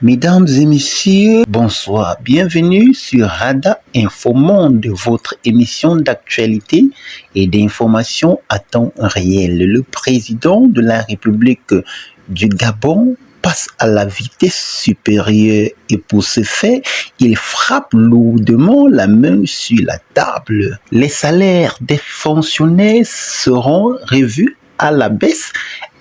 Mesdames et messieurs, bonsoir. Bienvenue sur Radar Info Monde, votre émission d'actualité et d'information à temps réel. Le président de la République du Gabon passe à la vitesse supérieure et pour ce fait, il frappe lourdement la main sur la table. Les salaires des fonctionnaires seront revus à la baisse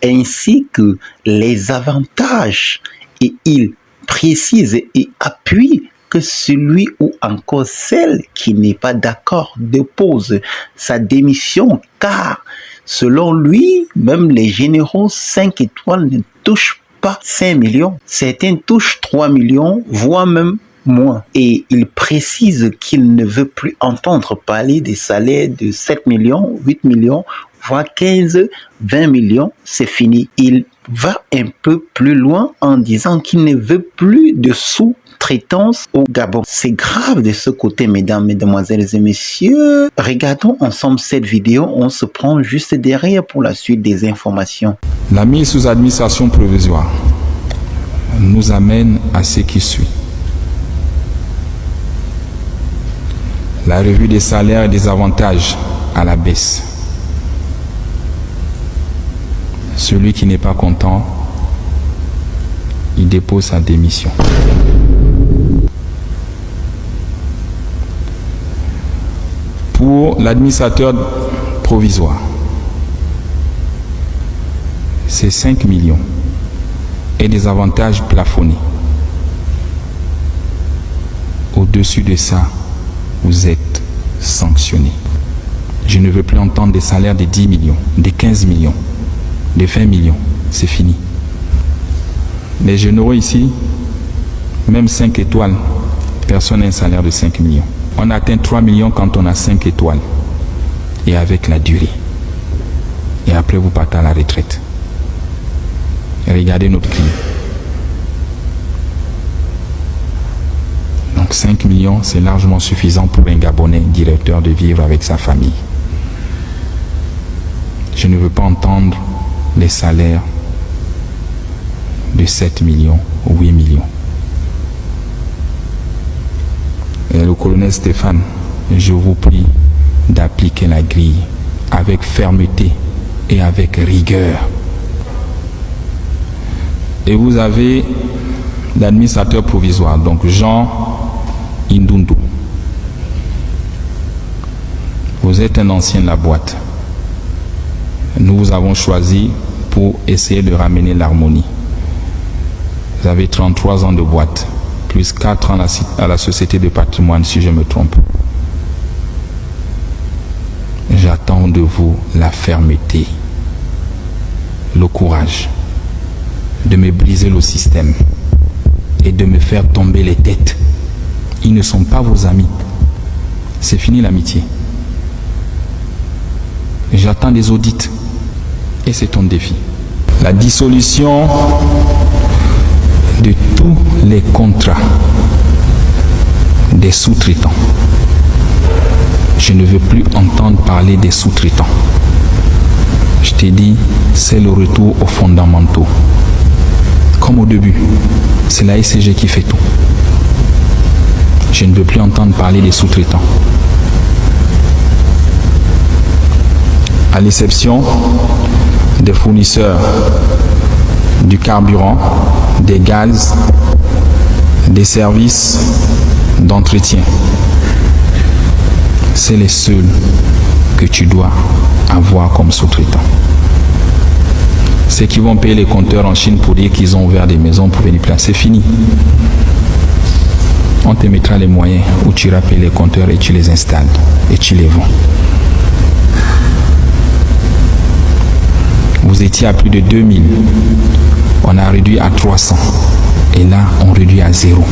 ainsi que les avantages et il précise et appuie que celui ou encore celle qui n'est pas d'accord dépose sa démission car selon lui, même les généraux 5 étoiles ne touchent pas 5 millions. Certains touchent 3 millions, voire même moins. Et il précise qu'il ne veut plus entendre parler des salaires de 7 millions, 8 millions, voire 15, 20 millions. C'est fini. Il va un peu plus loin en disant qu'il ne veut plus de sous-traitance au Gabon. C'est grave de ce côté, mesdames, mesdemoiselles et messieurs. Regardons ensemble cette vidéo. On se prend juste derrière pour la suite des informations. La mise sous administration provisoire nous amène à ce qui suit. La revue des salaires et des avantages à la baisse. Celui qui n'est pas content, il dépose sa démission. Pour l'administrateur provisoire, c'est 5 millions et des avantages plafonnés. Au-dessus de ça, vous êtes sanctionné. Je ne veux plus entendre des salaires de 10 millions, de 15 millions. De 20 millions, c'est fini. Les généraux ici, même 5 étoiles, personne n'a un salaire de 5 millions. On atteint 3 millions quand on a 5 étoiles. Et avec la durée. Et après, vous partez à la retraite. Et regardez notre client. Donc 5 millions, c'est largement suffisant pour un Gabonais directeur de vivre avec sa famille. Je ne veux pas entendre les salaires de 7 millions ou 8 millions. Et le colonel Stéphane, je vous prie d'appliquer la grille avec fermeté et avec rigueur. Et vous avez l'administrateur provisoire, donc Jean Indundu. Vous êtes un ancien de la boîte. Nous vous avons choisi pour essayer de ramener l'harmonie. Vous avez 33 ans de boîte, plus 4 ans à la Société de patrimoine, si je me trompe. J'attends de vous la fermeté, le courage de me briser le système et de me faire tomber les têtes. Ils ne sont pas vos amis. C'est fini l'amitié. J'attends des audits. Et c'est ton défi. La dissolution de tous les contrats des sous-traitants. Je ne veux plus entendre parler des sous-traitants. Je t'ai dit, c'est le retour aux fondamentaux. Comme au début, c'est la SCG qui fait tout. Je ne veux plus entendre parler des sous-traitants. À l'exception des fournisseurs du carburant, des gaz, des services d'entretien. C'est les seuls que tu dois avoir comme sous-traitant. Ceux qui vont payer les compteurs en Chine pour dire qu'ils ont ouvert des maisons pour venir placer, c'est fini. On te mettra les moyens où tu iras payer les compteurs et tu les installes et tu les vends. Vous étiez à plus de 2000. On a réduit à 300. Et là, on réduit à 0.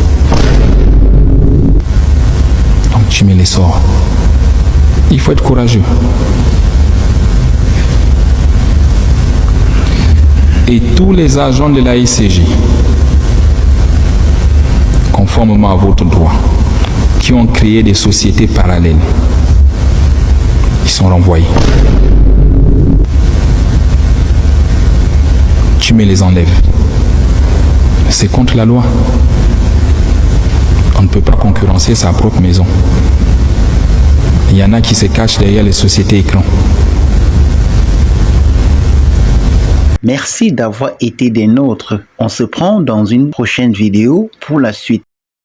Donc tu mets les sorts. Il faut être courageux. Et tous les agents de la ICG, conformément à votre droit, qui ont créé des sociétés parallèles, ils sont renvoyés. Tu me les enlèves. C'est contre la loi. On ne peut pas concurrencer sa propre maison. Il y en a qui se cachent derrière les sociétés écrans. Merci d'avoir été des nôtres. On se prend dans une prochaine vidéo pour la suite.